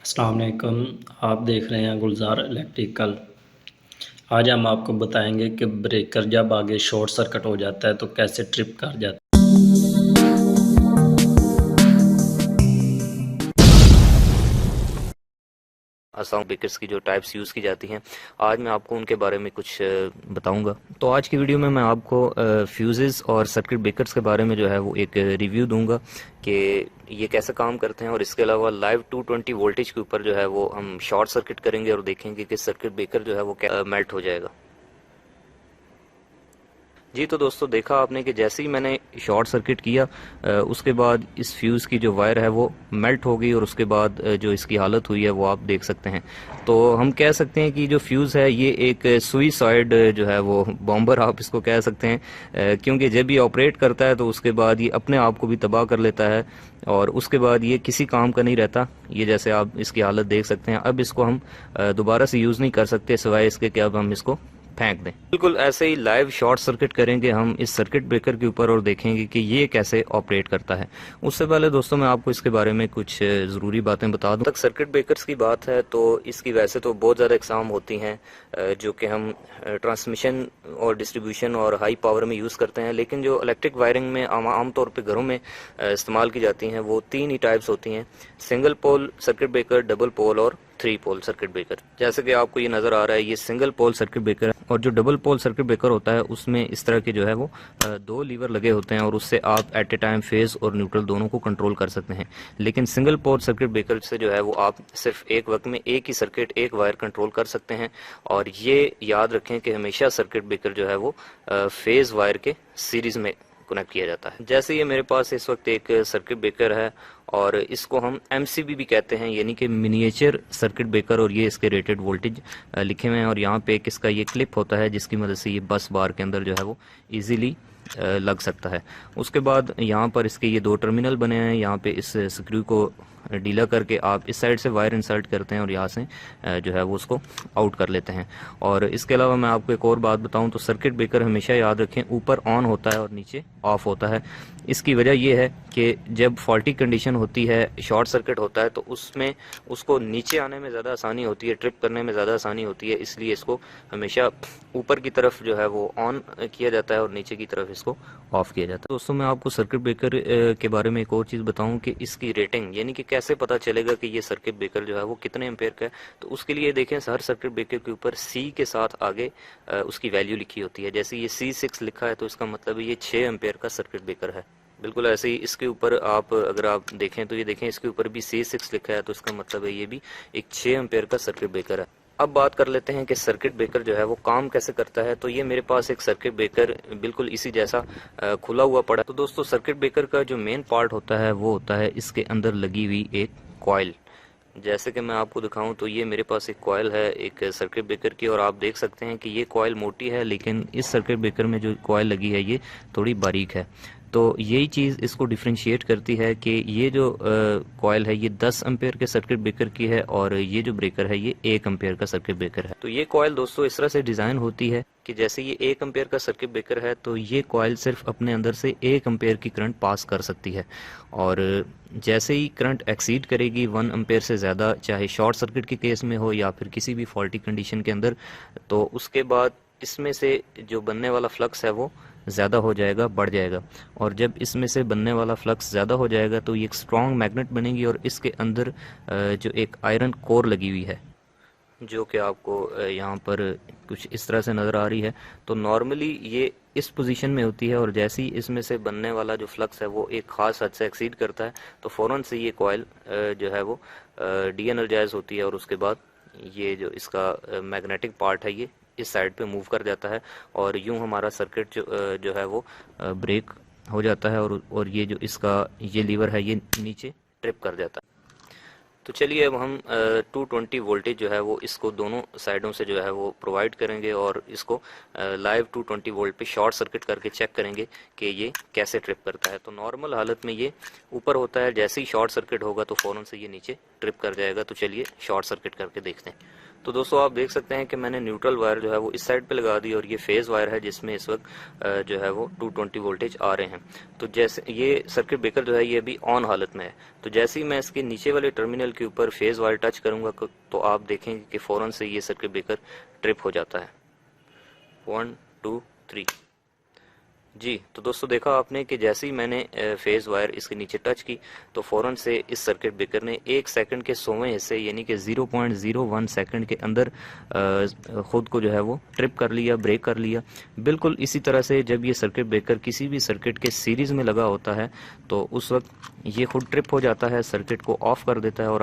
अस्सलाम वालेकुम। आप देख रहे हैं गुलजार इलेक्ट्रिकल। आज हम आपको बताएंगे कि ब्रेकर जब आगे शॉर्ट सर्किट हो जाता है तो कैसे ट्रिप कर जाता है। साउंड ब्रेकर्स की जो टाइप्स यूज़ की जाती हैं, आज मैं आपको उनके बारे में कुछ बताऊंगा। तो आज की वीडियो में मैं आपको फ्यूजेस और सर्किट ब्रेकर्स के बारे में जो है वो एक रिव्यू दूंगा कि ये कैसे काम करते हैं, और इसके अलावा लाइव 220 वोल्टेज के ऊपर जो है वो हम शॉर्ट सर्किट करेंगे और देखेंगे कि सर्किट ब्रेकर जो है वो मेल्ट हो जाएगा। जी तो दोस्तों, देखा आपने कि जैसे ही मैंने शॉर्ट सर्किट किया उसके बाद इस फ्यूज़ की जो वायर है वो मेल्ट हो गई, और उसके बाद जो इसकी हालत हुई है वो आप देख सकते हैं। तो हम कह सकते हैं कि जो फ्यूज़ है ये एक सुइसाइड जो है वो बॉम्बर आप इसको कह सकते हैं, क्योंकि जब ये ऑपरेट करता है तो उसके बाद ये अपने आप को भी तबाह कर लेता है, और उसके बाद ये किसी काम का नहीं रहता। ये जैसे आप इसकी हालत देख सकते हैं। अब इसको हम दोबारा से यूज़ नहीं कर सकते सिवाय इसके कि अब हम इसको फेंक दें। बिल्कुल ऐसे ही लाइव शॉर्ट सर्किट करेंगे हम इस सर्किट ब्रेकर के ऊपर और देखेंगे कि ये कैसे ऑपरेट करता है। उससे पहले दोस्तों मैं आपको इसके बारे में कुछ ज़रूरी बातें बता दूं। तक सर्किट ब्रेकर्स की बात है तो इसकी वैसे तो बहुत ज़्यादा एग्जाम होती हैं जो कि हम ट्रांसमिशन और डिस्ट्रीब्यूशन और हाई पावर में यूज़ करते हैं, लेकिन जो इलेक्ट्रिक वायरिंग में आमतौर पर घरों में इस्तेमाल की जाती हैं वो तीन ही टाइप्स होती हैं: single pole circuit breaker, double pole और 3 पोल सर्किट ब्रेकर। जैसे कि आपको ये नज़र आ रहा है, ये सिंगल पोल सर्किट ब्रेकर है, और जो डबल पोल सर्किट ब्रेकर होता है उसमें इस तरह के जो है वो दो लीवर लगे होते हैं, और उससे आप एट ए टाइम फेज और न्यूट्रल दोनों को कंट्रोल कर सकते हैं। लेकिन सिंगल पोल सर्किट ब्रेकर से जो है वो आप सिर्फ एक वक्त में एक ही सर्किट, एक वायर कंट्रोल कर सकते हैं। और ये याद रखें कि हमेशा सर्किट ब्रेकर जो है वो फेज वायर के सीरीज में कनेक्ट किया जाता है। जैसे ये मेरे पास इस वक्त एक सर्किट ब्रेकर है, और इसको हम MCB भी कहते हैं, यानी कि मिनिएचर सर्किट ब्रेकर, और ये इसके रेटेड वोल्टेज लिखे हुए हैं। और यहाँ पे एक इसका ये क्लिप होता है जिसकी मदद से ये बस बार के अंदर जो है वो इजीली लग सकता है। उसके बाद यहाँ पर इसके ये दो टर्मिनल बने हैं। यहाँ पे इस स्क्रू को डीला करके आप इस साइड से वायर इंसर्ट करते हैं और यहाँ से जो है वो उसको आउट कर लेते हैं। और इसके अलावा मैं आपको एक और बात बताऊं तो सर्किट ब्रेकर हमेशा याद रखें ऊपर ऑन होता है और नीचे ऑफ होता है। इसकी वजह यह है कि जब फॉल्टी कंडीशन होती है, शॉर्ट सर्किट होता है, तो उसमें उसको नीचे आने में ज़्यादा आसानी होती है, ट्रिप करने में ज़्यादा आसानी होती है। इसलिए इसको हमेशा ऊपर की तरफ जो है वो ऑन किया जाता है और नीचे की तरफ इसको ऑफ किया जाता है। दोस्तों मैं आपको सर्किट ब्रेकर के बारे में एक और चीज़ बताऊं कि इसकी रेटिंग, यानी कि कैसे पता चलेगा कि ये सर्किट ब्रेकर जो है वो कितने एम्पेयर का है। तो उसके लिए देखें, हर सर्किट ब्रेकर के ऊपर C के साथ आगे उसकी वैल्यू लिखी होती है। जैसे ये C6 लिखा है तो इसका मतलब ये 6 एम्पेयर का सर्किट ब्रेकर है। बिल्कुल ऐसे ही इसके ऊपर आप अगर आप देखें तो ये देखें, इसके ऊपर भी C6 लिखा है तो इसका मतलब है ये भी एक 6 एम्पेयर का सर्किट ब्रेकर है। अब बात कर लेते हैं कि सर्किट ब्रेकर जो है वो काम कैसे करता है। तो ये मेरे पास एक सर्किट ब्रेकर बिल्कुल इसी जैसा खुला हुआ पड़ा है। तो दोस्तों सर्किट ब्रेकर का जो मेन पार्ट होता है वो होता है इसके अंदर लगी हुई एक कॉइल। जैसे कि मैं आपको दिखाऊं तो ये मेरे पास एक कॉइल है एक सर्किट ब्रेकर की, और आप देख सकते हैं कि ये कॉइल मोटी है, लेकिन इस सर्किट ब्रेकर में जो कॉइल लगी है ये थोड़ी बारीक है। तो यही चीज़ इसको डिफ्रेंशिएट करती है कि ये जो कॉइल है ये 10 एम्पेयर के सर्किट ब्रेकर की है, और ये जो ब्रेकर है ये 1 एम्पेयर का सर्किट ब्रेकर है। तो ये कॉइल दोस्तों इस तरह से डिज़ाइन होती है कि जैसे ये 1 एम्पेयर का सर्किट ब्रेकर है तो ये कॉइल सिर्फ अपने अंदर से 1 एम्पेयर की करंट पास कर सकती है, और जैसे ही करंट एक्सीड करेगी 1 एम्पेयर से ज़्यादा, चाहे शॉर्ट सर्किट के केस में हो या फिर किसी भी फॉल्टी कंडीशन के अंदर, तो उसके बाद इसमें से जो बनने वाला फ्लक्स है वो ज़्यादा हो जाएगा, बढ़ जाएगा। और जब इसमें से बनने वाला फ्लक्स ज़्यादा हो जाएगा तो ये एक स्ट्रॉन्ग मैग्नेट बनेगी, और इसके अंदर जो एक आयरन कोर लगी हुई है जो कि आपको यहाँ पर कुछ इस तरह से नज़र आ रही है। तो नॉर्मली ये इस पोजीशन में होती है, और जैसे ही इसमें से बनने वाला जो फ्लक्स है वो एक ख़ास हद से एक्सीड करता है तो फ़ौरन से ये कॉइल जो है वो डी एनर्जाइज होती है, और उसके बाद ये जो इसका मैग्नेटिक पार्ट है ये इस साइड पे मूव कर जाता है, और यूं हमारा सर्किट जो है वो ब्रेक हो जाता है, और ये जो इसका ये लीवर है ये नीचे ट्रिप कर जाता है। तो चलिए अब हम 220 वोल्टेज जो है वो इसको दोनों साइडों से जो है वो प्रोवाइड करेंगे, और इसको लाइव 220 वोल्ट पे शॉर्ट सर्किट करके चेक करेंगे कि ये कैसे ट्रिप करता है। तो नॉर्मल हालत में ये ऊपर होता है, जैसे ही शॉर्ट सर्किट होगा तो फ़ौरन से ये नीचे ट्रिप कर जाएगा। तो चलिए शॉर्ट सर्किट करके देखते हैं। तो दोस्तों आप देख सकते हैं कि मैंने न्यूट्रल वायर जो है वो इस साइड पे लगा दी और ये फेज वायर है जिसमें इस वक्त जो है वो 220 वोल्टेज आ रहे हैं। तो जैसे ये सर्किट ब्रेकर जो है ये अभी ऑन हालत में है, तो जैसे ही मैं इसके नीचे वाले टर्मिनल के ऊपर फेज वायर टच करूंगा तो आप देखेंगे कि फौरन से ये सर्किट ब्रेकर ट्रिप हो जाता है। 1 2 3 जी। तो दोस्तों देखा आपने कि जैसे ही मैंने फेज वायर इसके नीचे टच की तो फौरन से इस सर्किट ब्रेकर ने 1 सेकंड के 100वें हिस्से यानी कि 0.01 सेकंड के अंदर खुद को जो है वो ट्रिप कर लिया, ब्रेक कर लिया। बिल्कुल इसी तरह से जब ये सर्किट ब्रेकर किसी भी सर्किट के सीरीज में लगा होता है तो उस वक्त ये खुद ट्रिप हो जाता है, सर्किट को ऑफ कर देता है और